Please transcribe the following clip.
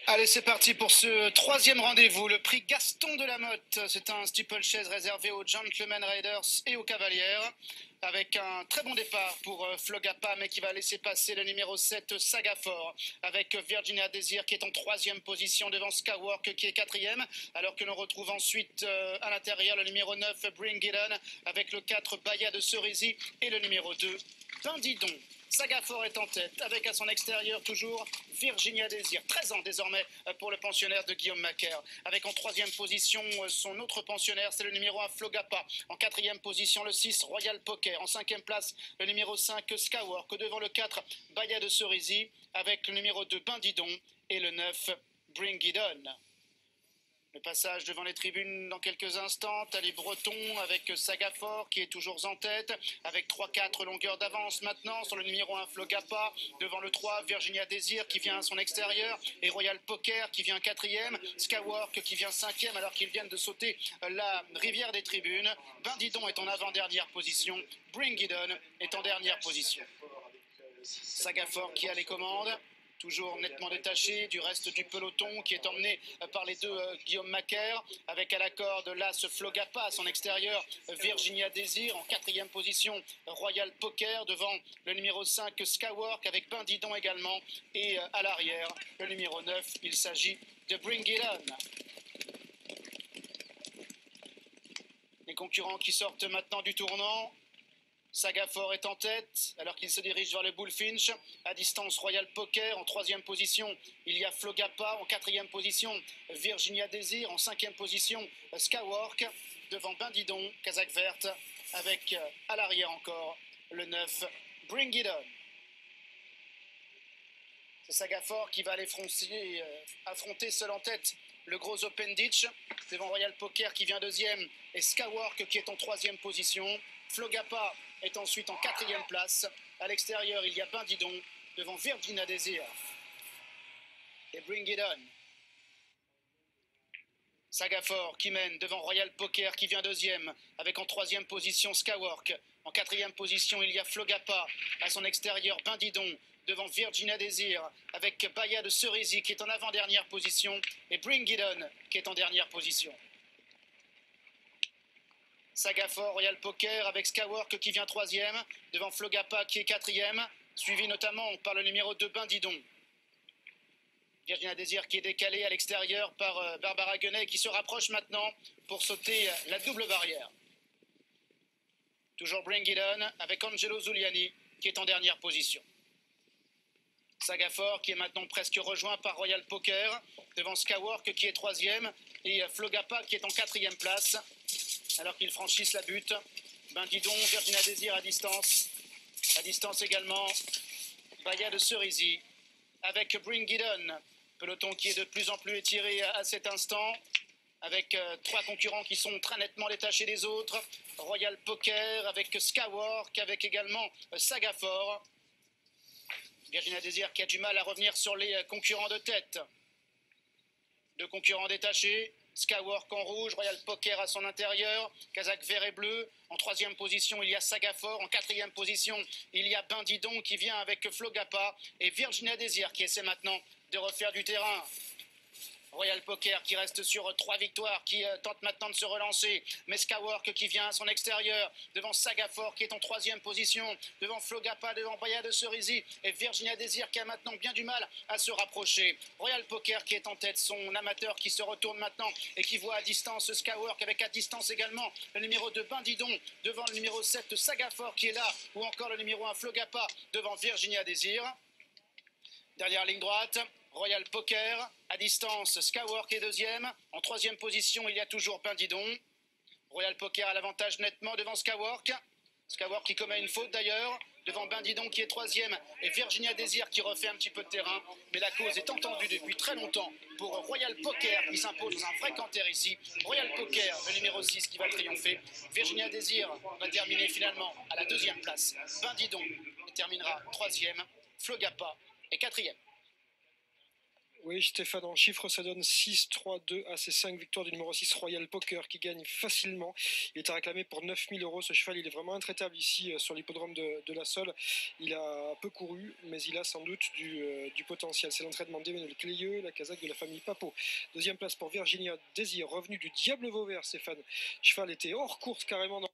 Allez, c'est parti pour ce troisième rendez-vous. Le prix Gaston de la Motte, c'est un steeplechase réservé aux Gentleman Riders et aux Cavalières, avec un très bon départ pour Flogapa, mais qui va laisser passer le numéro 7, Sagafort, avec Virginia Desir qui est en troisième position devant Skywork qui est quatrième, alors que l'on retrouve ensuite à l'intérieur le numéro 9, Bring It On, avec le 4, Baya de Cerisy, et le numéro 2, Bandidon. Sagafort est en tête, avec à son extérieur toujours Virginia Desir, 13 ans désormais pour le pensionnaire de Guillaume Macaire. Avec en troisième position son autre pensionnaire, c'est le numéro 1 Flogapa. En quatrième position le 6 Royal Poker. En cinquième place le numéro 5 Skywork. Devant le 4 Baya de Cerisy, avec le numéro 2 Bandidon et le 9 Bring It On. Le passage devant les tribunes dans quelques instants. Tali Breton avec Sagafort qui est toujours en tête, avec 3-4 longueurs d'avance maintenant sur le numéro 1 Flogapa. Devant le 3 Virginia Desir qui vient à son extérieur, et Royal Poker qui vient quatrième. Skywork qui vient cinquième alors qu'ils viennent de sauter la rivière des tribunes. Bandidon est en avant-dernière position. Bring It On est en dernière position. Sagafort qui a les commandes, toujours nettement détaché du reste du peloton qui est emmené par les deux Guillaume Macaire, avec à la corde l'As Flogapa à son extérieur, Virginia Desir en quatrième position, Royal Poker devant le numéro 5 Skywork avec Bandidon également, et à l'arrière le numéro 9, il s'agit de Bring It On. Les concurrents qui sortent maintenant du tournant. Sagafort est en tête alors qu'il se dirige vers le Bullfinch. À distance, Royal Poker. En troisième position, il y a Flogapa. En quatrième position, Virginia Desir. En cinquième position, Skywork. Devant Bandidon, casaque verte. Avec à l'arrière encore le 9, Bring It On. C'est Sagafort qui va aller affronter seul en tête le gros Open Ditch. Devant Royal Poker qui vient deuxième et Skywork qui est en troisième position. Flogapa est ensuite en quatrième place. À l'extérieur, il y a Bandidon devant Virginia Desir et Bring It On. Sagafort qui mène devant Royal Poker qui vient deuxième, avec en troisième position Skywork. En quatrième position, il y a Flogapa. À son extérieur, Bandidon devant Virginia Desir, avec Baya de Cerisy qui est en avant-dernière position et Bring It On qui est en dernière position. Sagafort, Royal Poker avec Skywork qui vient troisième, devant Flogapa qui est quatrième, suivi notamment par le numéro 2 Bandidon. Virginia Desir qui est décalée à l'extérieur par Barbara Guenet qui se rapproche maintenant pour sauter la double barrière. Toujours Bring It On avec Angelo Zuliani qui est en dernière position. Sagafort qui est maintenant presque rejoint par Royal Poker, devant Skywork qui est troisième et Flogapa qui est en quatrième place. Alors qu'ils franchissent la butte, Bandidon, Virginia Desir à distance également, Baya de Cerisy, avec Bring It On, peloton qui est de plus en plus étiré à cet instant, avec trois concurrents qui sont très nettement détachés des autres, Royal Poker avec Skywork, avec également Sagafort, Virginia Desir qui a du mal à revenir sur les concurrents de tête, deux concurrents détachés, Skywork en rouge, Royal Poker à son intérieur, casaque vert et bleu. En troisième position, il y a Sagafort. En quatrième position, il y a Bandidon qui vient avec Flogapa. Et Virginia Desir qui essaie maintenant de refaire du terrain. Royal Poker qui reste sur 3 victoires, qui tente maintenant de se relancer. Mais Skywork qui vient à son extérieur, devant Sagafort qui est en troisième position, devant Flogapa, devant Baya de Cerisy et Virginia Desir qui a maintenant bien du mal à se rapprocher. Royal Poker qui est en tête, son amateur qui se retourne maintenant et qui voit à distance Skywork, avec à distance également le numéro 2 Bandidon, devant le numéro 7 Sagafort qui est là, ou encore le numéro 1 Flogapa devant Virginia Desir. Dernière ligne droite, Royal Poker, à distance, Skywork est deuxième. En troisième position, il y a toujours Bandidon. Royal Poker a l'avantage nettement devant Skywork. Skywork qui commet une faute d'ailleurs, devant Bandidon qui est troisième et Virginia Desir qui refait un petit peu de terrain. Mais la cause est entendue depuis très longtemps pour Royal Poker qui s'impose dans un vrai canter ici. Royal Poker, le numéro 6 qui va triompher. Virginia Desir va terminer finalement à la deuxième place. Bandidon terminera troisième. Flogapa est quatrième. Oui, Stéphane, en chiffres, ça donne 6-3-2 à ces 5 victoires du numéro 6 Royal Poker qui gagne facilement. Il est à réclamer pour 9000 euros. Ce cheval, il est vraiment intraitable ici sur l'hippodrome de la Sole. Il a peu couru, mais il a sans doute du potentiel. C'est l'entraînement d'Emmanuel Clayeux, la casaque de la famille Papo. Deuxième place pour Virginia Désir, revenu du Diable Vauvert, Stéphane. Cheval était hors course carrément dans